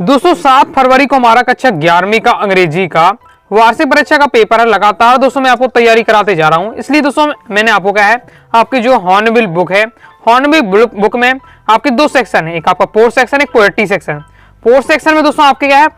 दोस्तों 7 फरवरी को हमारा कक्षा 11वीं का अंग्रेजी का वार्षिक परीक्षा का पेपर है। लगातार दोस्तों मैं आपको तैयारी कराते जा रहा हूं, इसलिए दोस्तों मैंने आपको कहा है आपकी जो हॉर्नबिल बुक है, हॉर्नबिल बुक में आपके दो सेक्शन है, एक आपका पोएट सेक्शन, एक पोएट्री सेक्शन। पोएट सेक्शन में दोस्तों आपके क्या है,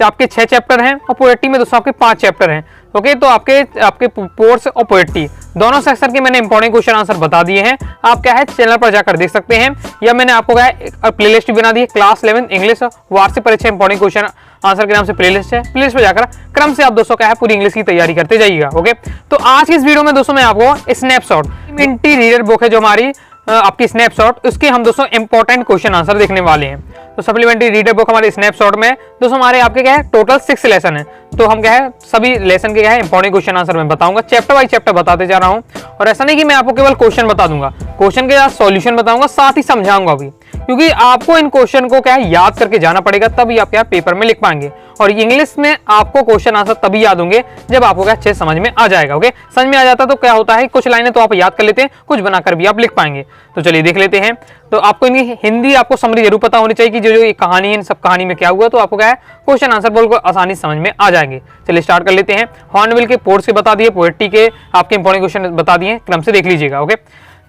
आपके 6 चैप्टर हैं और पोएट्री में दोस्तों आपके 5 चैप्टर हैं। ओके, तो आपके पोएट्स और पोएट्री दोनों सेक्शन के मैंने इंपॉर्टेंट क्वेश्चन आंसर बता दिए हैं। आप क्या है चैनल पर जाकर देख सकते हैं, या मैंने आपको क्या है प्लेलिस्ट बना दी है, क्लास 11 इंग्लिश वार्षिक परीक्षा इंपॉर्टेंट क्वेश्चन आंसर के नाम से प्लेलिस्ट है। प्लेलिस्ट पर जाकर क्रम से आप दोस्तों क्या है पूरी इंग्लिश की तैयारी करते जाइएगा। ओके, तो आज की इस वीडियो में दोस्तों मैं आपको स्नैपशॉट मिंटी रीडर बुक है जो हमारी आपकी स्नैपशॉट, उसके हम दोस्तों इंपॉर्टेंट क्वेश्चन आंसर देखने वाले हैं। तो सप्लीमेंट्री रीडर बुक हमारे स्नैपशॉट में दोस्तों हमारे आपके क्या है टोटल 6 लेसन है। तो हम क्या है सभी लेसन के क्या है इंपॉर्टेंट क्वेश्चन आंसर मैं बताऊंगा, चैप्टर बाई चैप्टर बताते जा रहा हूं। और ऐसा नहीं कि मैं आपको केवल क्वेश्चन बता दूंगा, क्वेश्चन के साथ सॉल्यूशन बताऊंगा, साथ ही समझाऊंगा भी, क्योंकि आपको इन क्वेश्चन को क्या है याद करके जाना पड़ेगा, तभी आप क्या पेपर में लिख पाएंगे। और इंग्लिश में आपको क्वेश्चन आंसर तभी याद होंगे जब आपको क्या अच्छे समझ में आ जाएगा। ओके, समझ में आ जाता तो क्या होता है कुछ लाइनें तो आप याद कर लेते हैं, कुछ बनाकर भी आप लिख पाएंगे। तो चलिए देख लेते हैं। तो आपको इनकी हिंदी आपको समरी जरूर पता होनी चाहिए कि जो ये कहानी है, इन सब कहानी में क्या हुआ, तो आपको क्या है क्वेश्चन आंसर बिल्कुल आसानी से समझ में आ जाएंगे। चलिए स्टार्ट कर लेते हैं। हॉर्नबिल के पोर्ट्स के बता दिए, पोएट्री के आपके इंपॉर्टेंट क्वेश्चन बता दिए, क्रम से देख लीजिएगा। ओके,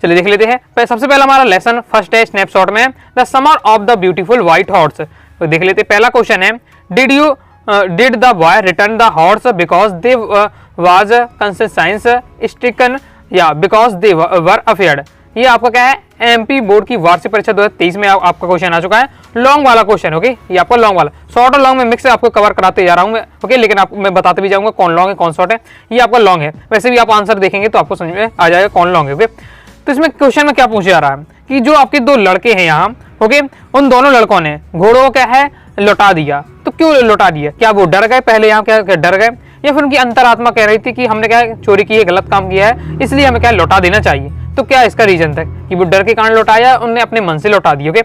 चलिए देख लेते हैं। सबसे पहला हमारा लेसन फर्स्ट है स्नैपशॉट में, the summer of the beautiful white horse. तो देख लेते हैं, पहला क्वेश्चन है, did the boy return the horse because they was conscience stricken या बिकॉज दे वर अफेयर्ड। ये आपका क्या है एमपी बोर्ड की वार्षिक परीक्षा 2023 में आपका क्वेश्चन आ चुका है, लॉन्ग वाला क्वेश्चन। ओके, ये आपका लॉन्ग वाला, शॉर्ट और लॉन्ग में मिक्स आपको कवर कराते जा रहा हूं मैं। ओके, लेकिन आपको मैं बताते भी जाऊंगा कौन लॉन्ग है कौन शॉर्ट है। ये आपका लॉन्ग है, वैसे भी आप आंसर देखेंगे तो आपको समझ में आ जाएगा कौन लॉन्ग है। ओके, तो इसमें क्वेश्चन में क्या पूछा जा रहा है कि जो आपके दो लड़के हैं यहाँ, ओके, उन दोनों लड़कों ने घोड़ों को क्या है लौटा दिया। तो क्यों लौटा दिया? क्या वो डर गए पहले यहाँ, क्या डर गए, या फिर उनकी अंतरात्मा कह रही थी कि हमने क्या चोरी की है, गलत काम किया है, इसलिए हमें क्या लौटा देना चाहिए। तो क्या इसका रीजन था कि वो डर के कारण लौटाया, उन्होंने अपने मन से लौटा दिया। ओके,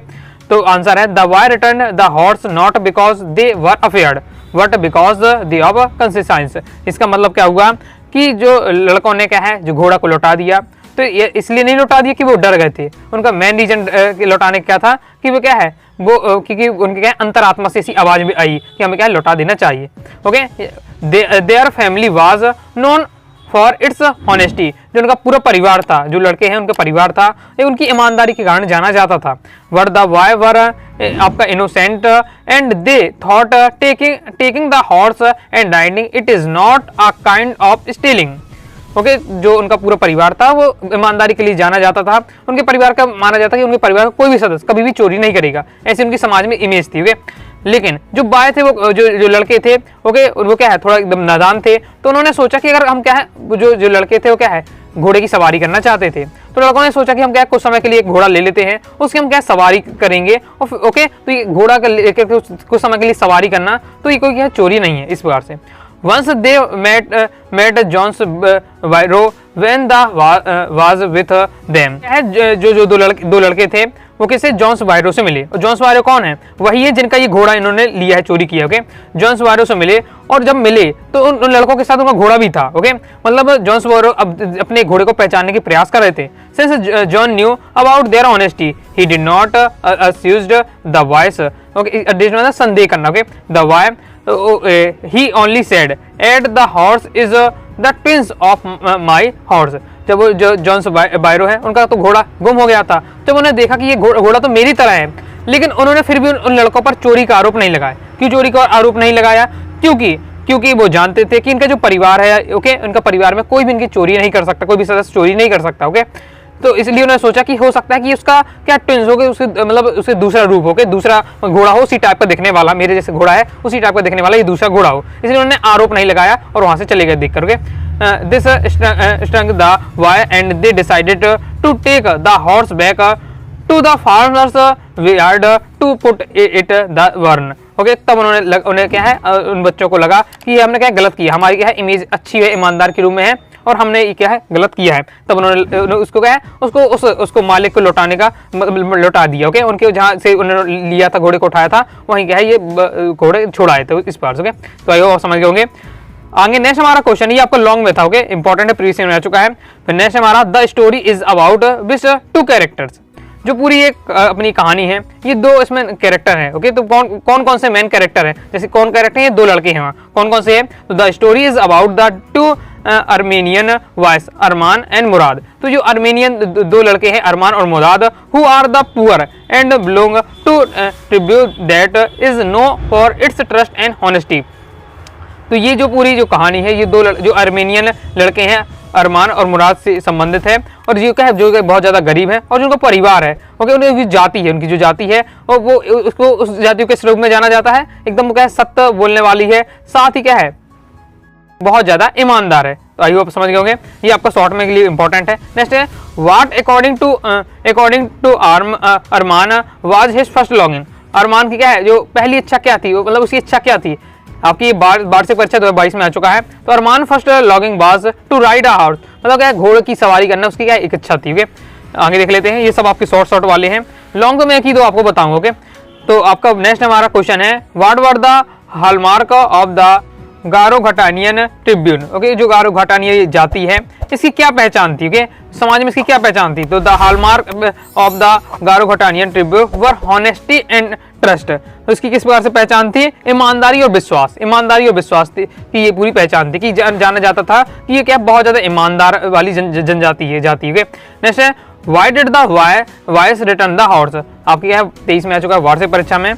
तो आंसर है the boy return the horse not because they were afraid but because they of conscience. इसका मतलब क्या हुआ कि जो लड़कों ने क्या है जो घोड़ा को लौटा दिया, तो ये इसलिए नहीं लौटा दिया कि वो डर गए थे। उनका मेन रीजन लौटाने का क्या था कि वो क्या है वो क्योंकि उनके क्या अंतरात्मा से ऐसी आवाज भी आई कि हमें क्या लौटा देना चाहिए। Okay, their family was known for its honesty. जो उनका पूरा परिवार था, जो लड़के हैं उनका परिवार था, ये उनकी ईमानदारी के कारण जाना जाता था। वर द बॉय वर आपका innocent and they thought taking the horse and riding it is not a kind of stealing. Okay, जो उनका पूरा परिवार था वो ईमानदारी के लिए जाना जाता था। उनके परिवार का माना जाता कि उनके परिवार का कोई भी सदस्य कभी भी चोरी नहीं करेगा, ऐसी उनकी समाज में इमेज थी। ओके, लेकिन जो बॉय थे वो जो लड़के थे, ओके, वो क्या है थोड़ा एकदम नादान थे। तो उन्होंने सोचा कि अगर हम क्या है जो लड़के थे वो क्या है घोड़े की सवारी करना चाहते थे। तो लड़कों ने सोचा कि हम क्या कुछ समय के लिए एक घोड़ा ले लेते हैं, उसकी हम क्या सवारी करेंगे। और ओके, तो ये घोड़ा लेकर कुछ समय के लिए सवारी करना, तो ये कोई क्या चोरी नहीं है इस प्रकार से। Once they met John's Byro when the was with them। जो दो लड़के थे वो किसे जॉन्स वायरो से मिले। और जॉन्स वायरो कौन है? वही है जिनका ये घोड़ा इन्होंने लिया है, चोरी किया। ओके, जॉन्स वायरो से मिले, और जब मिले तो उन लड़कों के साथ उनका घोड़ा भी था। ओके, मतलब जॉन्स वायरो अब अपने घोड़े को पहचानने के प्रयास कर रहे थे। Since John knew about their honesty he did not accused the boys. Okay, संदेह करना। Okay, the boy he only said at the horse is the twins of my horse। जब वो जो जॉन्स बायरो है उनका तो घोड़ा गुम हो गया था, जब उन्हें देखा कि ये घोड़ा तो मेरी तरह है, लेकिन उन्होंने फिर भी उन लड़कों पर चोरी का आरोप नहीं लगाया। क्यों चोरी का आरोप नहीं लगाया? क्योंकि वो जानते थे कि इनका जो परिवार है, ओके, उनका परिवार में कोई भी इनकी चोरी नहीं कर सकता, कोई भी सदस्य चोरी नहीं कर सकता। ओके, तो इसलिए उन्होंने सोचा कि हो सकता है कि उसका क्या ट्विंस हो गए, उसके मतलब उसके दूसरा रूप हो गया, दूसरा घोड़ा हो, उसी टाइप का दिखने वाला, मेरे जैसे घोड़ा है उसी टाइप का दिखने वाला ये दूसरा घोड़ा हो, इसलिए उन्होंने आरोप नहीं लगाया और वहां से चले गए देख करके। This stung the boy and they decided to take the horse back to the farmer's yard to put it the barn. Okay, तब उन्हें क्या है उन बच्चों को लगा कि हमने क्या गलत किया, हमारी क्या है इमेज अच्छी है, ईमानदार के रूप में है, और हमने ये क्या है गलत किया है। तब उन्होंने उसको क्या है उसको मालिक को लौटा दिया। ओके, उनके जहाँ से उन्होंने लिया था घोड़े को उठाया था वहीं क्या है ये घोड़े छोड़ाए थे इस पार से। तो आइए वो समझ गए होंगे। आगे नेक्स्ट हमारा क्वेश्चन, ये आपका लॉन्ग में था। ओके, इंपॉर्टेंट है, प्रीवियस में आ चुका है। फिर नेक्स्ट हमारा the story is about which 2 characters. जो पूरी एक अपनी कहानी है, ये दो इसमें कैरेक्टर हैं। ओके, तो कौन कौन से मेन कैरेक्टर हैं, जैसे कौन कैरेक्टर है, ये दो लड़के हैं वहाँ, कौन कौन से हैं। तो the story is about the two Armenian boys, Armaan and Murad. तो जो अर्मेनियन दो लड़के हैं, अरमान और Murad, who are the poor and belong to tribute that is known for its trust and honesty. तो ये जो पूरी जो कहानी है, ये दो जो अर्मेनियन लड़के हैं, अरमान और मुराद से संबंधित है, और जो क्या है, जो बहुत ज़्यादा गरीब है और जिनका परिवार है। ओके, उनकी जाति है, उनकी जो जाति है, और वो उसको उस जाति के रूप में जाना जाता है, एकदम क्या है, सत्य बोलने वाली है, साथ ही क्या है, बहुत ज़्यादा ईमानदार है। तो आई होप समझ गए होंगे, ये आपका शॉर्ट में के लिए इंपॉर्टेंट है। नेक्स्ट है, what according to Armaan was his first लॉगिन। अरमान की क्या है, जो पहली इच्छा क्या थी, मतलब उसकी इच्छा क्या थी। आपकी वार्षिक परीक्षा 2022 में आ चुका है। तो Armaan first longing was to ride a horse, मतलब क्या है, घोड़े की सवारी करना उसकी क्या एक इच्छा थी। ओके, आगे देख लेते हैं, ये सब आपके शॉर्ट वाले हैं, लॉन्ग तो मैं एक ही दो आपको बताऊंगा। ओके, तो आपका नेक्स्ट हमारा क्वेश्चन है, what were the hallmark of the Garoghlanian tribune. Okay, जो गारो घटानियन जाति है, इसकी क्या पहचान थी। ओके, समाज में इसकी क्या पहचान थी। तो the hallmark of the Garoghlanian tribune were honesty and trust. तो इसकी किस प्रकार से पहचान थी, ईमानदारी और विश्वास, ईमानदारी और विश्वास थी कि ये पूरी पहचान थी, कि जाना जाता था कि ये क्या बहुत ज्यादा ईमानदार वाली जनजाति है, जाति है। नेक्स्ट है, why did the voice return the horse. आपकी क्या है, 23 में आ चुका है वार्षिक परीक्षा में।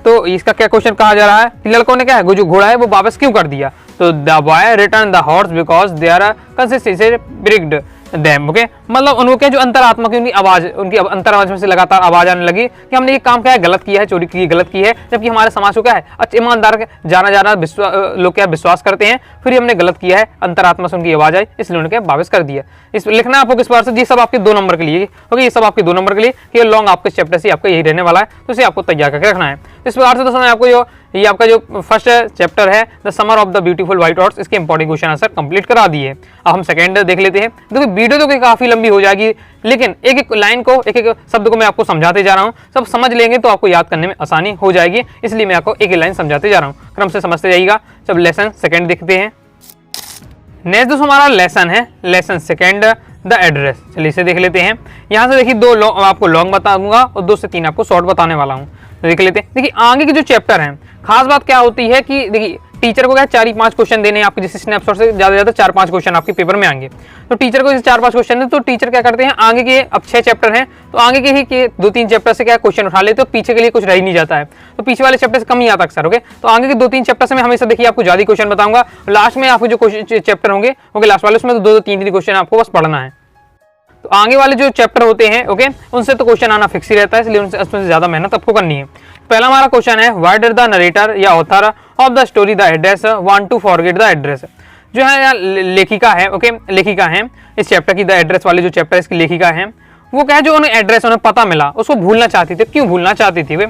तो इसका क्या क्वेश्चन कहा जा रहा है कि लड़कों ने क्या है, जो घोड़ा है वो वापस क्यों कर दिया। तो the boy return the horse because they are consistency brigged them. Okay, मतलब उनको क्या, जो अंतरात्मा की उनकी आवाज, उनकी अंतर आवाज में से लगातार आवाज आने लगी कि हमने ये काम क्या है, गलत किया है, चोरी की गलत की है, जबकि हमारे समाज को क्या है, अच्छा ईमानदार जाना लोग क्या विश्वास करते हैं, फिर हमने गलत किया है, अंतरात्मा से उनकी आवाज आई, इसलिए उन्होंने वापस कर दिया। इस लिखना आपको किस बार से, ये सब आपके 2 नंबर के लिए। ओके, ये सब आपके 2 नंबर के लिए, ये लॉन्ग आपके चैप्टर से आपका यही रहने वाला है, तो इसे आपको तैयार करके रखना है। इस प्रकार से दोस्तों आपको ये आपका जो फर्स्ट चैप्टर है, the summer of the beautiful white horse, इसके इंपॉर्टेंट क्वेश्चन आंसर कंप्लीट करा दिए। अब हम सेकंड देख लेते हैं। देखिए वीडियो तो काफी लंबी हो जाएगी, लेकिन एक एक लाइन को, एक एक शब्द को मैं आपको समझाते जा रहा हूँ, सब समझ लेंगे तो आपको याद करने में आसानी हो जाएगी, इसलिए मैं आपको एक एक लाइन समझाते जा रहा हूँ, क्रम से समझते जाइएगा। सब लेसन सेकंड देखते हैं। नेक्स्ट दोस्तों हमारा लेसन है, लेसन सेकंड द एड्रेस। चलिए इसे देख लेते हैं। यहाँ से देखिए 2 आपको लॉन्ग बताऊंगा और 2 से 3 आपको शॉर्ट बताने वाला हूँ। तो देख लेते हैं। देखिए आगे के जो चैप्टर हैं, खास बात क्या होती है कि देखिए टीचर को क्या 4-5 क्वेश्चन देने हैं आपके, जैसे स्नैपशॉट से ज़्यादा 4-5 क्वेश्चन आपके पेपर में आएंगे। तो टीचर को 4-5 क्वेश्चन है, तो टीचर क्या करते हैं, आगे के अब 6 चैप्टर हैं, तो आगे के ही के 2-3 चैप्टर से क्या क्वेश्चन उठा लेते, तो पीछे के लिए कुछ रह ही नहीं जाता है, तो पीछे वाले चैप्टर से कम ही आता अक्सर। ओके, तो आगे के 2-3 चैप्टर से मैं हमेशा देखिए आपको ज़्यादा क्वेश्चन बताऊंगा, लास्ट में आपको जो चैप्टर होंगे ओके लास्ट वाले, उसमें तो 2-3 क्वेश्चन आपको बस पढ़ना है। तो आगे वाले जो चैप्टर होते हैं ओके, उनसे तो क्वेश्चन आना फिक्स ही रहता है, इसलिए उसमें से ज़्यादा मेहनत आपको करनी है। पहला हमारा क्वेश्चन है, व्हाई डिड द नरेटर या author of the story the address want to forget the address. जो है यार लेखिका है, ओके लेखिका है इस चैप्टर की, द एड्रेस वाले जो चैप्टर इसकी लेखिका है, वो क्या है, जो उन्हें एड्रेस उन्हें पता मिला उसको भूलना चाहती थी। क्यों भूलना चाहती थी वे?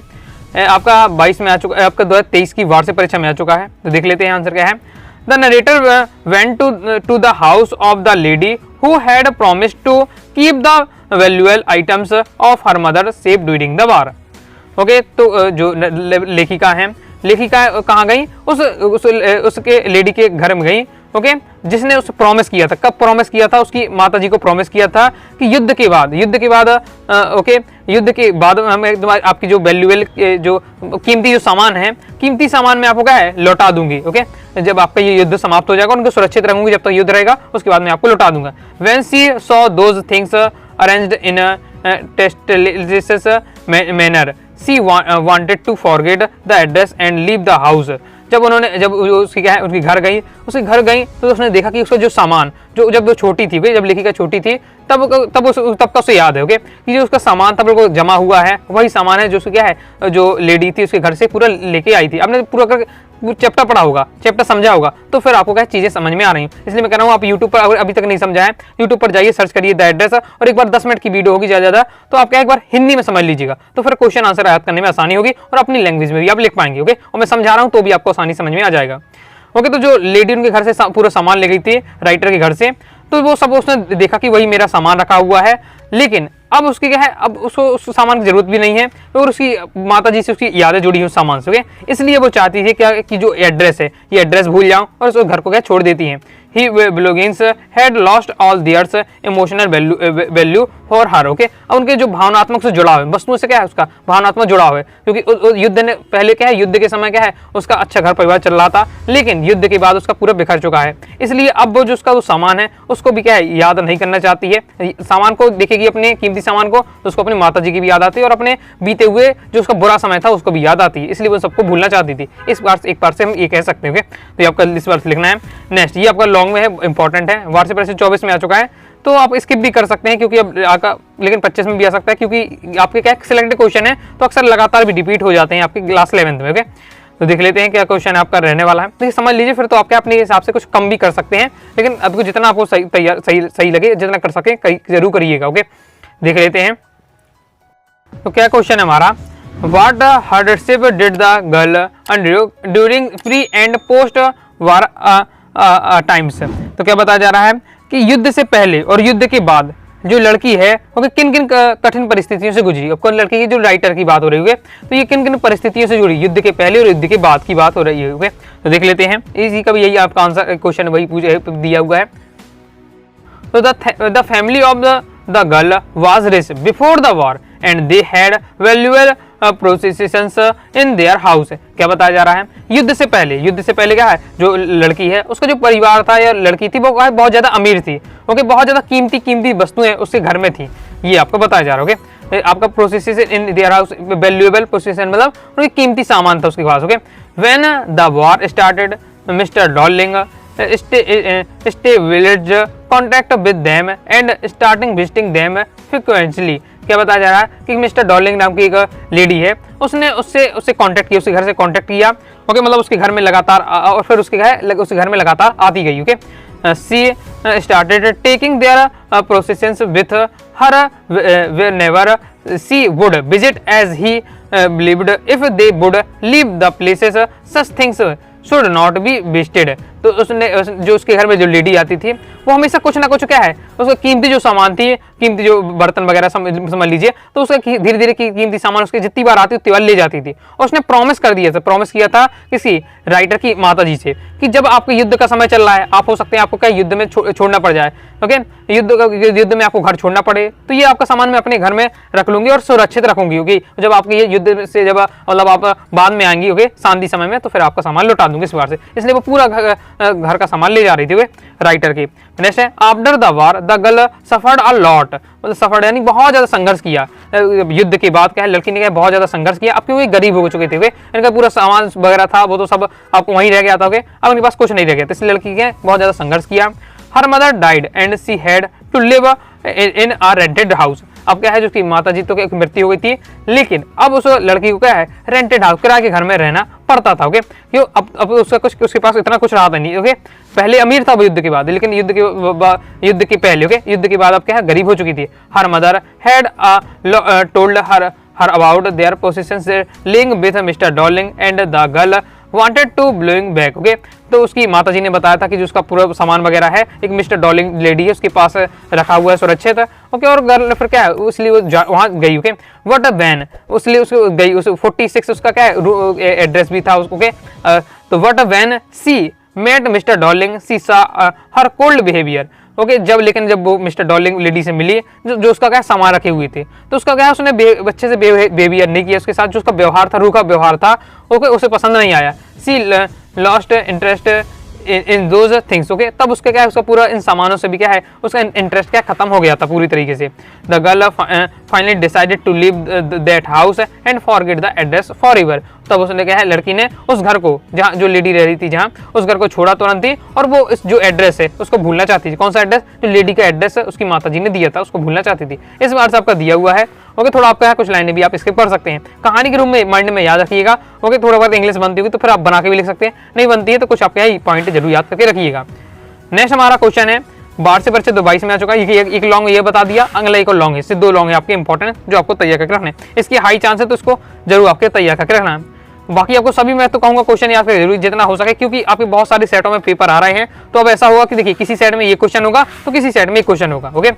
आपका 22 में आ चुका है, आपका 2023 की वार्षिक परीक्षा में आ चुका है, तो देख लेते हैं आंसर क्या है। The narrator went to the house of the lady who had promised to keep the valuable items of her mother safe during the war. Okay, तो जो लेखिका है, लेखिका कहाँ गई, उसके लेडी के घर में गई, ओके, जिसने उसे प्रॉमिस किया था। कब प्रॉमिस किया था? उसकी माताजी को प्रॉमिस किया था कि युद्ध के बाद ओके युद्ध के बाद हमें आपकी जो वैल्यूएबल जो कीमती जो सामान है, कीमती सामान मैं आपको क्या है लौटा दूंगी। ओके, जब आपका ये युद्ध समाप्त हो जाएगा, उनको सुरक्षित रखूंगी जब तक युद्ध रहेगा, उसके बाद मैं आपको लौटा दूंगा। When she saw those things arranged in tasteless manner she wanted to forget the address and leave the house. जब उसकी क्या है, उनकी घर गई, उसके घर गई तो उसने देखा कि उसका जो सामान, जो जब वो छोटी थी, जब लेखिका छोटी थी, तब का उसे याद है ओके, कि जो उसका सामान तब वो जमा हुआ है, वही सामान है जो उसकी क्या है, जो लेडी थी उसके घर से पूरा लेके आई थी। आपने पूरा कर चैप्टर पढ़ा होगा, चैप्टर समझा होगा, तो फिर आपको क्या चीजें समझ में आ रही हैं। इसलिए मैं कह रहा हूँ आप यूट्यूब पर अगर अभी तक नहीं समझा है, यूट्यूब पर जाइए, सर्च करिए द एड्रेस, और एक बार 10 मिनट की वीडियो होगी ज़्यादा, तो आप क्या एक बार हिंदी में समझ लीजिएगा, तो फिर क्वेश्चन आंसर याद करने में आसानी होगी और अपनी लैंग्वेज में भी आप लिख पाएंगे। ओके, और मैं समझा रहा हूँ तो भी आपको आसानी समझ में आ जाएगा। ओके, तो जो लेडी उनके घर से पूरा सामान ले गई थी राइटर के घर से, तो वो सब उसने देखा कि वही मेरा सामान रखा हुआ है, लेकिन अब उसकी क्या है, अब उसको उस सामान की जरूरत भी नहीं है, और उसकी माताजी से उसकी यादें जुड़ी हुई सामान से, इसलिए वो चाहती थी क्या कि जो एड्रेस है, ये एड्रेस भूल जाऊं और उसको घर को क्या छोड़ देती है। He belongings had lost all theirs emotional value for her. Okay, अब उनके जो भावनात्मक से जुड़ाव है, वस्तुओं से क्या है उसका भावनात्मक जुड़ाव है, क्योंकि युद्ध ने पहले क्या है, युद्ध के समय क्या है उसका अच्छा घर परिवार चल रहा था, लेकिन युद्ध के बाद उसका पूरा बिखर चुका है। इसलिए अब वो जो उसका वो सामान है उसको भी क्या है याद नहीं करना चाहती है। सामान को देखेगी, अपने कीमती सामान को, तो उसको अपनी माता जी की भी याद आती है और अपने बीते हुए जो उसका बुरा समय था उसको भी याद आती है, इसलिए वो सबको भूलना चाहती थी। इस बार एक बार से हम ये कह सकते हैं। तो ये आपका इस बार से लिखना है। नेक्स्ट, ये आपका लॉन्ग में है, इंपॉर्टेंट है, वार्षिक परीक्षा 24 में आ चुका है, तो आप स्किप भी कर सकते हैं क्योंकि अब आपका लेकिन 25 में भी आ सकता है, क्योंकि आपके क्या सिलेक्टेड क्वेश्चन है तो अक्सर लगातार भी रिपीट हो जाते हैं आपके क्लास 11th में। ओके, तो देख लेते हैं क्या क्वेश्चन आपका रहने वाला है। तो समझ लीजिए, फिर तो आपके अपने हिसाब से कुछ कम भी कर सकते हैं, लेकिन आपको जितना आपको सही लगे, जितना कर सके जरूर करिएगा। ओके, देख लेते हैं। तो क्या क्वेश्चन है हमारा, what hardship did the girl during pre and post war times. तो क्या बताया जा रहा है कि युद्ध से पहले और युद्ध के बाद जो लड़की है वो किन किन कठिन परिस्थितियों से गुजरी। अब कौन लड़की की, जो राइटर की बात हो रही है, तो ये किन किन परिस्थितियों से जुड़ी, युद्ध के पहले और युद्ध के बाद की बात हो रही है। तो देख लेते हैं, इसी का भी यही आपका आंसर क्वेश्चन वही दिया हुआ है। तो the family of the girl was rich before the war and they had valuable processions in their house. क्या बताया जा रहा है, युद्ध से पहले क्या है, जो लड़की है उसका जो परिवार था या लड़की थी वो बहुत ज्यादा अमीर थी। ओके, बहुत ज्यादा कीमती वस्तुएं उसके घर में थी, ये आपको बताया जा रहा है। ओके, आपका possessions in their house, valuable possession मतलब उनके कीमती सामान था उसके पास। Okay, when the war started mister Dorling stay village contact with them and starting visiting them frequently। क्या बताया जा रहा है कि मिस्टर डॉर्लिंग नाम की एक लेडी है, उसने उससे कांटेक्ट किया, उसके घर से कांटेक्ट किया। ओके, मतलब उसके घर में लगातार और फिर उसके घर में लगातार आती गई। Okay, she started taking their processions with her whenever she would visit as he believed if they would leave the places such things should not be wasted. तो उसने जो उसके घर में जो लेडी आती थी वो हमेशा कुछ ना कुछ क्या है, उसका कीमती जो सामान थी, कीमती जो बर्तन वगैरह समझ लीजिए, तो उसका धीरे धीरे कीमती सामान उसके जितनी बार आती उतनी बार ले जाती थी। और उसने प्रॉमिस किया था किसी राइटर की माता जी से कि जब आपके युद्ध का समय चल रहा है, आप हो सकते हैं आपको क्या युद्ध में छोड़ना पड़ जाए। ओके, युद्ध में आपको घर छोड़ना पड़े, तो ये आपका सामान मैं अपने घर में रख लूंगी और सुरक्षित रखूंगी। ओके, जब आपके ये युद्ध से जब मतलब आप बाद में आएंगी, ओके, शांति समय में, तो फिर आपका सामान लौटा दूंगी इस बार से। इसलिए वो पूरा घर का सामान ले जा रही थी राइटर की। नेक्स्ट है, after the war the girl suffered a lot, मतलब सफर्ड यानी बहुत ज्यादा संघर्ष किया। युद्ध के बाद क्या है, लड़की ने क्या बहुत ज्यादा संघर्ष किया। अब क्योंकि गरीब हो चुके थे वे, इनका पूरा सामान वगैरह था वो तो सब आपको वहीं रह गया था। ओके, अब उनके पास कुछ नहीं रह गया, तो इसलिए लड़की ने बहुत ज्यादा संघर्ष किया। Her mother died and she had to live in a rented house. अब क्या है, जो उसकी माता जी तो क्या मृत्यु हो गई थी, लेकिन अब उस लड़की को क्या है रेंटेड हाउस, किराए के घर में रहना पड़ता था। ओके, क्यों, अब उसका कुछ उसके पास इतना कुछ रहा था नहीं। ओके, पहले अमीर था वो युद्ध के बाद, लेकिन युद्ध के पहले, ओके, युद्ध के बाद अब क्या है गरीब हो चुकी थी। Her mother had told her about their possessions link with mister Dorling and the girl wanted to blowing back. Okay, तो उसकी माताजी ने बताया था कि जो उसका पूरा सामान वगैरह है एक मिस्टर डॉर्लिंग लेडी है उसके पास रखा हुआ है सुरक्षित। ओके, और गर्ल फिर क्या है, इसलिए वो वहाँ गई। ओके, व्हाट अ वैन, इसलिए उसको गई, उस 46 उसका क्या है एड्रेस भी था उसको। ओके, तो what a when she met mister Dorling she saw her cold behaviour. Okay, जब वो मिस्टर डॉर्लिंग लेडी से मिली, जो उसका क्या सामान रखे हुए थे, तो उसका क्या उसने बच्चे से बिहेवियर नहीं किया उसके साथ, जो उसका व्यवहार था, रूखा व्यवहार था, ओके, उसे पसंद नहीं आया। She lost interest in those things. Okay, तब उसके क्या है, उसका पूरा इन सामानों से भी क्या है उसका इंटरेस्ट क्या खत्म हो गया था पूरी तरीके से। The girl finally decided to leave that house and forget the address for ever. तब उसने क्या है, लड़की ने उस घर को, जहाँ जो लेडी रह रही थी, जहाँ उस घर को छोड़ा तुरंत ही, और वो इस जो एड्रेस है उसको भूलना चाहती थी। कौन सा एड्रेस, जो लेडी का एड्रेस है उसकी माताजी ने दिया था, उसको भूलना चाहती थी। इस बार से आपका दिया हुआ है। ओके, थोड़ा आपका कुछ लाइनें भी आप स्किप कर सकते हैं, कहानी के रूप में माइंड में याद रखिएगा। ओके, थोड़ा बहुत इंग्लिश बनती होगी तो फिर आप बना के भी लिख सकते हैं, नहीं बनती है तो कुछ आपके पॉइंट जरूर याद करके रखिएगा। नेक्स्ट हमारा क्वेश्चन है, वार्षिक परीक्षा 22 में आ चुका है। एक लॉन्ग ये बता दिया, अगला एक और लॉन्ग है, इससे 2 लॉन्ग है आपके इंपॉर्टेंट जो आपको तैयार करके रखना है। इसकी हाई चांस है तो इसको जरूर आपके तैयार करके रखना है। बाकी आपको सभी मैं तो कहूंगा क्वेश्चन याद करें जरूर जितना हो सके, क्योंकि आपके बहुत सारे सेटों में पेपर आ रहे हैं। तो अब ऐसा होगा कि देखिए किसी सेट में ये क्वेश्चन होगा तो किसी सेट में एक क्वेश्चन होगा। ओके,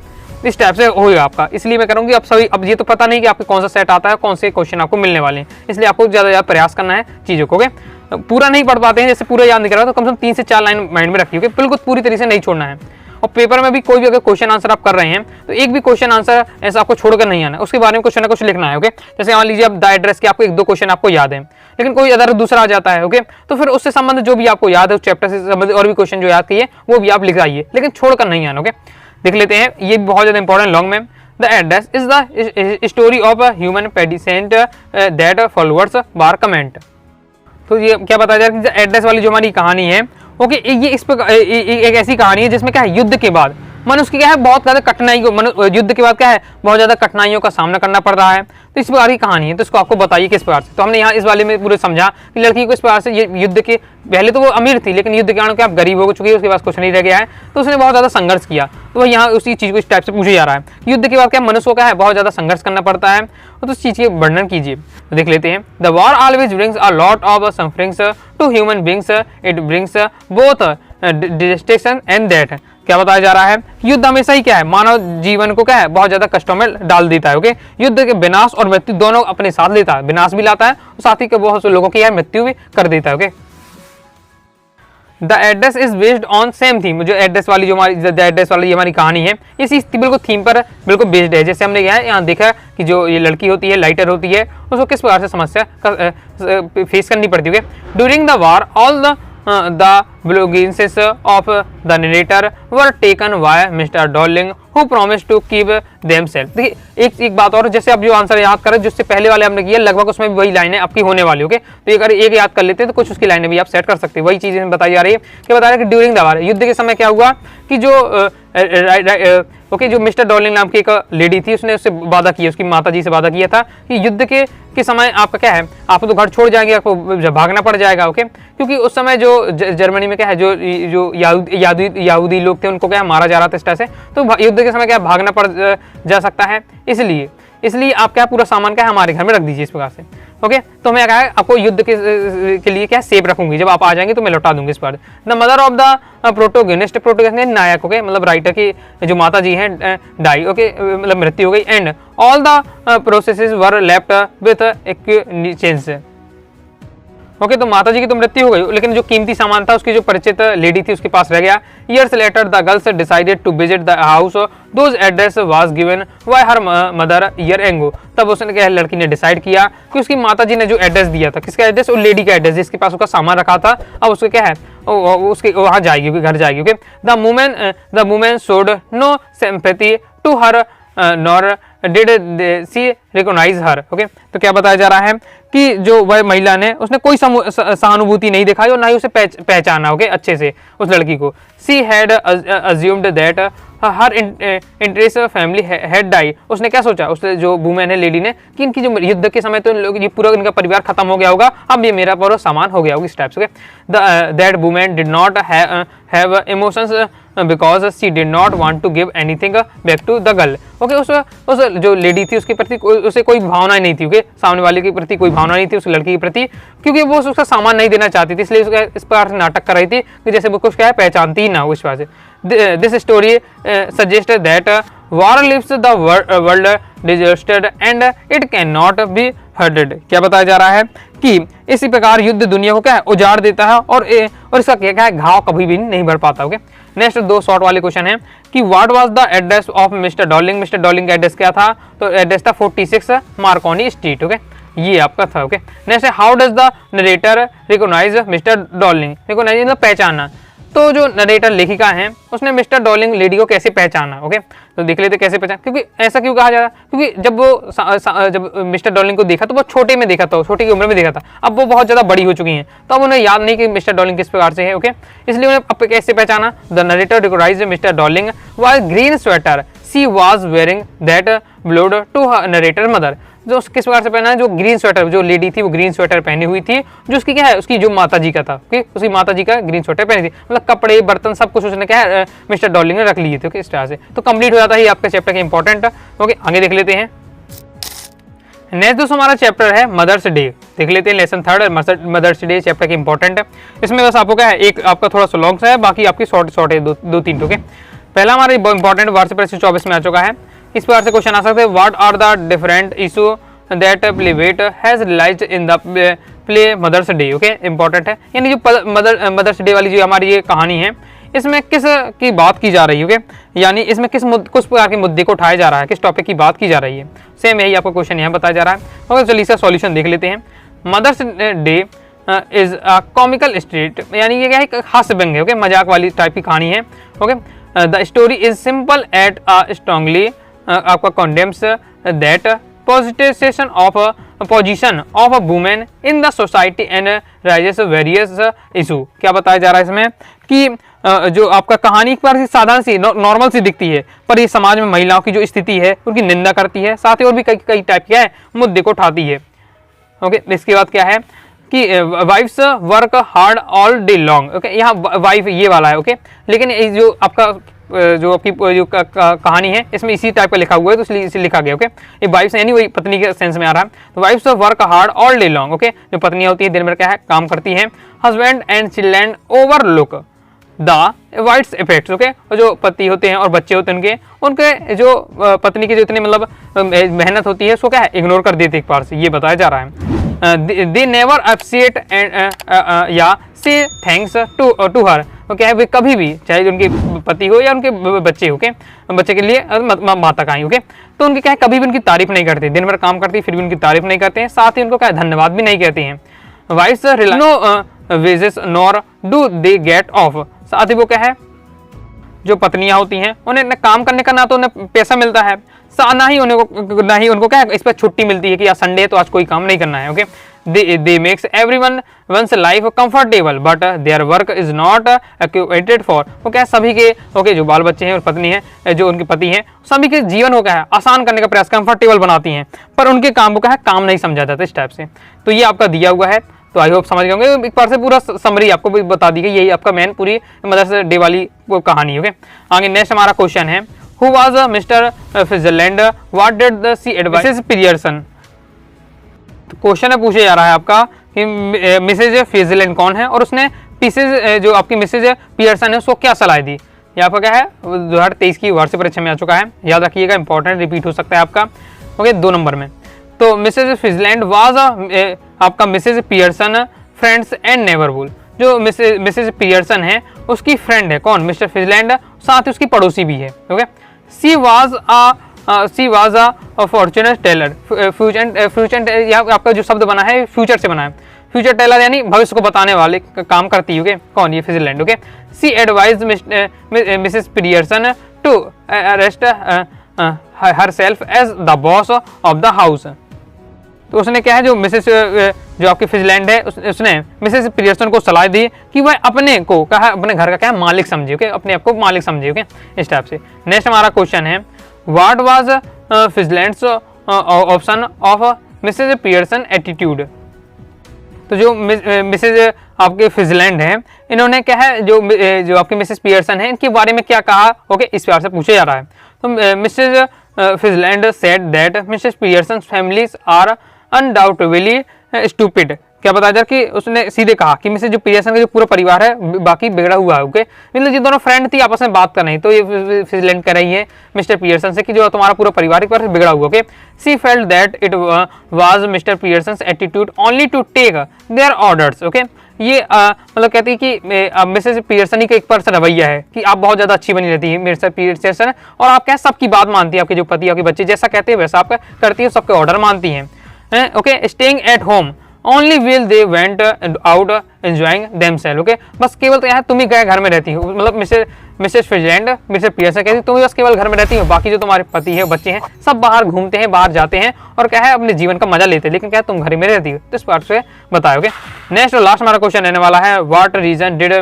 इस टाइप से होगा आपका, इसलिए मैं करूँगी आप सभी, अब ये तो पता नहीं कि आपके कौन सा सेट आता है, कौन से क्वेश्चन आपको मिलने वाले हैं, इसलिए आपको ज़्यादा प्रयास करना है चीज़ों को। ओके, पूरा नहीं पढ़ पाते हैं, जैसे पूरा याद नहीं कर रहा तो कम से कम 3 से 4 लाइन माइंड में रखिए, ओके। बिल्कुल पूरी तरीके से नहीं छोड़ना है। और पेपर में भी कोई भी अगर क्वेश्चन आंसर आप कर रहे हैं तो एक भी क्वेश्चन आंसर ऐसा आपको छोड़कर नहीं आना, उसके बारे में कुछ ना कुछ लिखना है, ओके। जैसे मान लीजिए आप द एड्रेस के आपको 1-2 क्वेश्चन आपको याद है, लेकिन कोई अदर दूसरा आ जाता है, ओके, तो फिर उससे संबंधित जो भी आपको याद है उस चैप्टर से संबंधित और भी क्वेश्चन जो याद किए वो भी आप लिख आइए, लेकिन छोड़कर नहीं आना, ओके। देख लेते हैं, ये बहुत ज्यादा इंपॉर्टेंट लॉन्ग में। The address is the story of a human predicament that followers bar comment. तो ये क्या बताया जा रहा है, एड्रेस वाली जो हमारी कहानी है, ओके, ये इस पर एक ऐसी कहानी है जिसमें क्या है, युद्ध के बाद मनुष्य क्या है बहुत ज्यादा कठिनाई, युद्ध के बाद क्या है बहुत ज्यादा कठिनाइयों का सामना करना पड़ रहा है। तो इस प्रकार की कहानी है, तो इसको आपको बताइए किस प्रकार से। तो हमने यहाँ इस वाले में पूरे समझा कि लड़की को इस प्रकार से ये युद्ध के, पहले तो वो अमीर थी लेकिन युद्ध के कारण क्या गरीब हो चुकी है, उसके पास कुछ नहीं रह गया है, तो उसने बहुत ज्यादा संघर्ष किया। तो वह यहाँ उसी चीज को इस टाइप से पूछा जा रहा है, युद्ध के बाद क्या मनुष्य को क्या है बहुत ज्यादा संघर्ष करना पड़ता है, तो उस चीज के वर्णन कीजिए। तो देख लेते हैं, the war always brings a lot of sufferings to human beings, it brings both destruction and death. क्या बताया जा रहा है, युद्ध हमेशा ही क्या है मानव जीवन को क्या है बहुत ज्यादा कष्टों में डाल देता है, ओके। युद्ध के विनाश और मृत्यु दोनों अपने साथ लेता है, विनाश भी लाता है और साथ ही के बहुत से लोगों की मृत्यु भी कर देता है, okay. The address is based on same theme, जो एड्रेस वाली जो हमारी द एड्रेस वाली हमारी कहानी है इसी बिल्कुल थीम पर बिल्कुल बेस्ड है। जैसे हमने यहाँ देखा कि जो ये लड़की होती है लाइटर होती है, उसको किस प्रकार से समस्या फेस करनी पड़ती है। During the war all the belongings of the narrator were taken by Mr. Darling who promised to keep themselves। देखिए एक बात और, जैसे अब जो आंसर याद करें जिससे पहले वाले हमने किया लगभग उसमें भी वही लाइनें आपकी होने वाली, ओके। तो अगर एक याद कर लेते हैं तो कुछ उसकी लाइनें भी आप सेट कर सकते हैं। वही चीजें बताई जा रही है कि बता रहे हैं कि ड्यूरिंग द वॉर, युद्ध के समय क्या हुआ कि जो ओके जो मिस्टर डॉर्लिंग नाम की एक लेडी थी उसने उससे वादा किया, उसकी माता जी से वादा किया था कि युद्ध के समय आपका क्या है आप तो घर छोड़ जाएंगे, आपको भागना पड़ जाएगा, ओके। क्योंकि उस समय जो जर्मनी में क्या है जो यहूदी लोग थे उनको क्या मारा जा रहा था इस तरह से, तो युद्ध के समय क्या भागना पड़ जा सकता है, इसलिए आप क्या पूरा सामान क्या हमारे घर में रख दीजिए इस प्रकार से, ओके। तो मैं क्या है आपको युद्ध के लिए क्या सेफ रखूंगी, जब आप आ जाएंगे तो मैं लौटा दूंगी इस पर। The mother of the protagonist नायक, ओके, मतलब राइटर की जो माता जी हैं डाई, ओके, मतलब मृत्यु हो गई। And all the possessions were left with acquaintances, okay. तो माता जी की तो मृत्यु हो गई लेकिन जो कीमती सामान था उसकी जो परिचित लेडी थी उसके पास रह गया। Years later the girls decided to visit the house those address was given by her mother year ago. तब उसने क्या लड़की ने डिसाइड किया कि उसकी माता जी ने जो एड्रेस दिया था, किसका एड्रेस, उस लेडी का एड्रेस जिसके पास उसका सामान रखा था, अब उसके क्या है उसके वहां जाएगी, घर जाएगी, okay. The women showed no sympathy to her nor did she recognise her, okay. तो क्या बताया जा रहा है कि जो वह महिला ने उसने कोई सहानुभूति नहीं दिखाई और ना ही उसे पहचाना, ओके, अच्छे से उस लड़की को। She had assumed that her interest family had die, उसने क्या सोचा, उसने जो वुमेन है लेडी ने कि इनकी जो युद्ध के समय तो लोग ये पूरा इनका परिवार खत्म हो गया होगा, अब ये मेरा पूरा सामान हो गया होगा इस टाइप से। That women did not have emotions because she did not want to give anything back to the girl, okay. उस जो लेडी थी उसके प्रति उसे कोई भावना नहीं थी, ओके, सामने वाले के प्रति कोई भावना नहीं थी उस लड़की के प्रति, क्योंकि वो उसका सामान नहीं देना चाहती थी, इसलिए उसका इस प्रकार से नाटक कर रही थी कि जैसे वो कुछ क्या है पहचानती ही ना हो इस वजह से। This story suggest that war leaves the world disastered and it can not be hurted. क्या बताया जा रहा है कि इसी प्रकार युद्ध दुनिया को क्या है उजाड़ देता है और इसका क्या है घाव कभी भी नहीं भर पाता, ओके। नेक्स्ट 2 शॉर्ट वाले क्वेश्चन है कि what was the address of mister Darling, mister Darling का एड्रेस क्या था, तो एड्रेस था 46 मार्कोनी स्ट्रीट, ओके, ये आपका था, ओके। नेक्स्ट है how does the narrator recognise mister Dorling, recognise मतलब पहचाना, तो जो नरेटर लेखिका है उसने मिस्टर डॉर्लिंग लेडी को कैसे पहचाना, ओके। तो देख लेते कैसे पहचान, क्योंकि ऐसा क्यों कहा जा रहा है, क्योंकि जब वो जब मिस्टर डॉर्लिंग को देखा तो वो छोटे में देखा था, छोटी की उम्र में देखा था, अब वो बहुत ज्यादा बड़ी हो चुकी हैं तो अब उन्हें याद नहीं कि मिस्टर डॉर्लिंग किस प्रकार से है, ओके। इसलिए उन्हें अब कैसे पहचाना, the narrator recognised mister Dorling was green sweater she was wearing that belonged to narrator mother, जो किस प्रकार से पहना है, जो ग्रीन स्वेटर जो लेडी थी वो ग्रीन स्वेटर पहनी हुई थी जो उसकी क्या है उसकी जो माता जी का था, ओके, उसकी माता जी का ग्रीन स्वेटर पहनी थी, मतलब कपड़े बर्तन सब कुछ उसने क्या है मिस्टर डॉर्लिंग ने रख लिए थे, ओके, इस तरह से। तो कंप्लीट हो जाता है आपके चैप्टर के इंपॉर्टेंट, ओके। आगे देख लेते हैं। नेक्स्ट दोस्तों हमारा चैप्टर है मदर्स डे, देख लेते हैं लेसन 3 मदर्स डे चैप्टर के इंपॉर्टेंट है। इसमें बस आपको क्या है एक आपका थोड़ा सा लॉन्ग सा है, बाकी आपकी शॉर्ट है 2-3, ओके। पहला हमारा इंपॉर्टेंट वार्षिक परीक्षा 24 में आ चुका है, इस प्रकार से क्वेश्चन आ सकते हैं, what are the different issue that playwright has realized in the play Mother's Day. Okay, important है। यानी जो मदर्स डे वाली जो हमारी ये कहानी है, इसमें किस की बात की जा रही है? ओके, यानी इसमें किस प्रकार के मुद्दे को उठाया जा रहा है, किस टॉपिक की बात की जा रही है? सेम यही आपको क्वेश्चन यहाँ बताया जा रहा है। ओके, चलिए इसका सॉल्यूशन देख लेते हैं। Mother's day is a comical street, यानी ये क्या है, एक हास्य व्यंग्य है। ओके, मजाक वाली टाइप की कहानी है। Okay, the story is simple yet strongly आपका condemns that position of a women in the society and raises various issue. क्या बताया जा रहा है इसमें कि जो आपका कहानी पर साधारण सी नॉर्मल सी दिखती है, पर ये समाज में महिलाओं की जो स्थिति है उनकी निंदा करती है, साथ ही और भी कई टाइप के मुद्दे को उठाती है। ओके, इसके बाद क्या है कि wives work hard all day long. Okay, यहाँ वाइफ ये वाला है। ओके, लेकिन जो आपका जो आपकी जो कहानी है इसमें इसी टाइप का लिखा हुआ है, तो इसलिए इसे लिखा गया। ओके, ये वाइफ्स यानी वही पत्नी के सेंस में आ रहा है। तो wives work hard all day long. Okay, जो पत्नी होती है दिन भर क्या है, काम करती है। Husband and children overlook the wife's effects. Okay, और जो पति होते हैं और बच्चे होते हैं उनके जो पत्नी की जो इतनी मतलब मेहनत होती है उसको क्या है, इग्नोर कर देते एक बार से, ये बताया जा रहा है। दे नेवर अप्रिशिएट या से थैंक्स टू हर। क्या है, वे कभी भी, चाहे उनके पति हो या उनके बच्चे हो, बच्चे के लिए माता का ही, ओके, तो उनकी क्या है, कभी भी उनकी तारीफ नहीं करते। दिन भर काम करती फिर भी उनकी तारीफ नहीं करते हैं, साथ ही उनको क्या है, धन्यवाद भी नहीं कहते हैं। Wives no wages nor do they get off. साथ ही वो क्या है, जो पत्नियां होती हैं उन्हें न काम करने का ना तो उन्हें पैसा मिलता है, ना ही उनको क्या है इस पर छुट्टी मिलती है कि यार संडे तो आज कोई काम नहीं करना है। Okay, they makes everyone one's life comfortable but their work is not accurate for। वो क्या है, सभी के ओके जो बाल बच्चे हैं और पत्नी है, जो उनके पति हैं, सभी के जीवन को क्या है आसान करने का प्रयास, कंफर्टेबल बनाती हैं, पर उनके काम को क्या है काम नहीं समझा जाता इस टाइप से। तो ये आपका दिया हुआ है, तो आई होप समझ गए होंगे। एक बार से पूरा समरी आपको भी बता दी गई, यही आपका मेन पूरी मदर्स डे वाली वो कहानी। ओके, आगे नेक्स्ट हमारा क्वेश्चन है, who was mister Fitzland, what did the she advice Mrs Pearson. Question है पूछे जा रहा है आपका कि मिसेज फिजलैंड कौन है और उसने पीसेज जो आपकी मिसेज पियर्सन है उसको क्या सलाह दी। ये आपका क्या है 2023 की वार्षिक परीक्षा में आ चुका है, याद रखिएगा, इंपॉर्टेंट रिपीट हो सकता है आपका। ओके, 2 नंबर में। तो मिसेज फिजलैंड वाज आपका Mrs Pearson friends and neighbourhood. जो मिसेज पियर्सन है उसकी फ्रेंड है कौन, मिस्टर फिजलैंड, साथ ही उसकी पड़ोसी भी है। Okay, she was a fortune teller. Future यहाँ आपका जो शब्द बना है फ्यूचर से बना है, फ्यूचर टेलर यानी भविष्य को बताने वाले काम करती है। कौन, ये Fitzland. Okay, she advise Mrs Pearson to arrest herself as the boss of the house. तो उसने क्या है, जो आपकी फिजलैंड है उसने मिसेस पियर्सन को सलाह दी कि वह अपने को कहा अपने घर का क्या मालिक समझे। ओके, अपने आप को मालिक समझे। ओके, इस टाइप से। नेक्स्ट हमारा क्वेश्चन है, what was Fitzland's option of Mrs Pearson attitude. तो जो मिसेज आपके फिजलैंड है इन्होंने क्या है, जो आपकी मिसेस पियर्सन है इनके बारे में क्या कहा। ओके, इस प्यार से पूछा जा रहा है। तो Mrs Fitzland said that Mrs Pearson families are undoubtedly stupid. क्या बताया जा कि उसने सीधे कहा कि मिसेज जो पियर्सन का जो पूरा परिवार है बाकी बिगड़ा हुआ है। ओके, मतलब ये दोनों फ्रेंड थी आपस में बात कर रही, तो ये फिजलैंड कर रही है मिस्टर पियर्सन से कि जो तुम्हारा पूरा परिवार एक बार बिगड़ा हुआ। Okay, she felt that it was mister Pearson's attitude only to take their orders. Okay, ये मतलब कहती है कि मिसेस पियर्सन ही का एक परसेंट रवैया है कि आप बहुत ज्यादा अच्छी बनी रहती है मिस्टर पियर्सन, और आप क्या सबकी बात मानती है, आपके जो पति आपके बच्चे जैसा कहते हैं वैसा आप करती है, सबके ऑर्डर मानती हैं। Okay, staying at home only will they went out enjoying themself. Okay, बस केवल तो यहाँ तुम ही गए घर में रहती हो, मतलब मिसेस फिजलैंड मिस्टर पियर्सन कहती तुम ही बस केवल घर में रहती हो, बाकी जो तुम्हारे पति है बच्चे हैं सब बाहर घूमते हैं, बाहर जाते हैं और क्या है अपने जीवन का मजा लेते हैं, लेकिन क्या तुम घर में रहती हो। तो इस बात से बताओगे। नेक्स्ट और लास्ट हमारा क्वेश्चन रहने वाला है, what reason did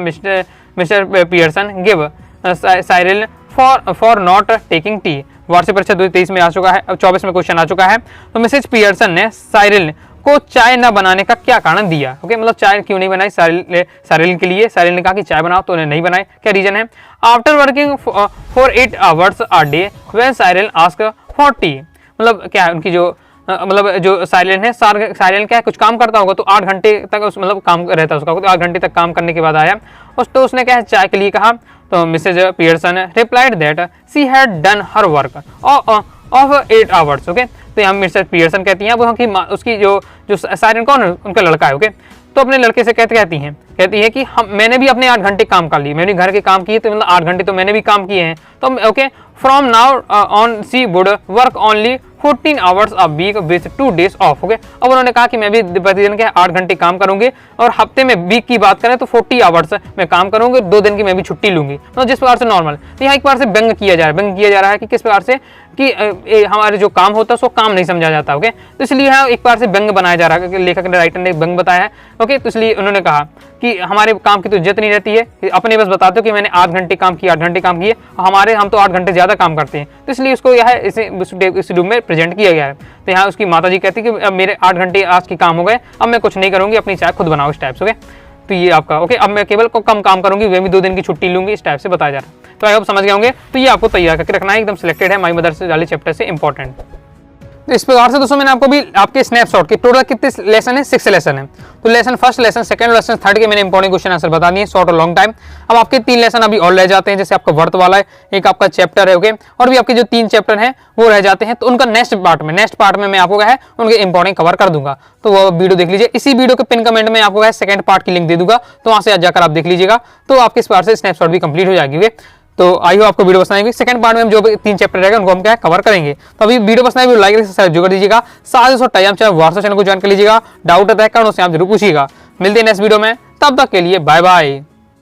mister Pearson give Cyril for not taking tea. वार्षिक परीक्षा 2023 में आ चुका है, 24 में क्वेश्चन आ चुका है। तो मिसेज पियर्सन ने साइरिल को चाय न बनाने का क्या कारण दिया। ओके, मतलब चाय क्यों नहीं बनाई साइरिल के लिए। साइरिल ने कहा कि चाय बनाओ, तो उन्हें नहीं बनाई। क्या रीजन है, after working for 8 hours a day when Cyril ask for T. मतलब क्या है उनकी जो मतलब जो साइरिल है, साइरिल क्या है कुछ काम करता होगा तो 8 घंटे तक मतलब काम रहता है उसका, तो 8 घंटे तक काम करने के बाद आया तो उसने क्या है चाय के लिए कहा। तो Mrs Pearson replied that she had done her work of 8 hours। Okay, तो यहाँ मिस्टर पियर्सन कहती हैं, वो की उसकी जो जो सायरन कौन है, उनका लड़का है। ओके, तो अपने लड़के से कहती है कि मैंने भी अपने 8 घंटे काम कर लिए, मैंने घर के काम किए, तो मतलब 8 घंटे तो मैंने भी काम किए हैं। तो okay, from now on she would work only 14 hours a week with 2 days off. Okay, अब उन्होंने कहा कि मैं भी प्रतिदिन के 8 घंटे काम करूंगी, और हफ्ते में वीक की बात करें तो 40 आवर्स मैं काम करूंगी, 2 दिन की मैं भी छुट्टी लूंगी, तो जिस प्रकार से नॉर्मल। तो यहाँ एक बार से व्यंग किया जा रहा है कि किस प्रकार से कि हमारे जो काम होता है उसको काम नहीं समझा जाता। ओके, तो इसलिए यहाँ एक बार से व्यंग बनाया जा रहा है, लेखक ने, राइटर ने व्यंग बताया है। ओके, तो इसलिए उन्होंने कहा कि हमारे काम की तो इज्जत नहीं रहती है, अपने बस बताते हो कि मैंने 8 घंटे काम किए, 8 घंटे काम किए, हम तो 8 घंटे ज्यादा काम करते हैं, तो इसलिए उसको यह इस रूप में प्रेजेंट किया गया है। तो यहाँ उसकी माता जी कहती है कि अब मेरे 8 घंटे आज के काम हो गए, अब मैं कुछ नहीं करूंगी, अपनी चाय खुद बनाओ, इस टाइप से। ओके, तो ये आपका ओके, अब मैं केवल कम काम करूंगी, वे भी 2 दिन की छुट्टी लूंगी, इस टाइप से बताया जा रहा है। तो आई होप समझ गए होंगे। तो ये आपको तैयार करके रखना है, एकदम सिलेक्टेड है माई मदर से वाले चैप्टर से इंपॉर्टेंट। तो इस प्रकार से दोस्तों मैंने आपको भी आपके स्नैपशॉट के टोटल कितने लेसन है, 6 लेसन है। तो lesson first, lesson second, lesson third के मैंने इंपॉर्टेंट क्वेश्चन आंसर बता दिए, शॉर्ट और लॉन्ग टाइम। अब आपके 3 लेसन अभी और रह जाते हैं, जैसे आपका वर्थ वाला है, एक आपका चैप्टर है। ओके, और भी आपके जो 3 चैप्टर हैं वो रह जाते हैं, तो उनका नेक्स्ट पार्ट में मैं आपको क्या है उनके इंपॉर्टेंट कवर कर दूंगा, तो वो वीडियो देख लीजिए। इसी वीडियो के पिन कमेंट में आपको सेकंड पार्ट की लिंक दे दूंगा, तो वहां से आज जाकर आप देख लीजिएगा, तो आपके इस बार से स्नैपशॉट भी कंप्लीट हो जाएगी। तो आई होप आपको वीडियो पसंद आएगी। सेकंड पार्ट में हम जो 3 चैप्टर रहेगा उनको हम क्या कवर करेंगे। तो अभी वीडियो पसंद आएगी, लाइक जो कर दीजिएगा, साथ ही टाइम चैनल व्हाट्सएप चैनल को ज्वाइन कर लीजिएगा, डाउट आता है कारण उससे आप जरूर पूछिएगा। मिलते हैं नेक्स्ट वीडियो में, तब तक के लिए बाय बाय।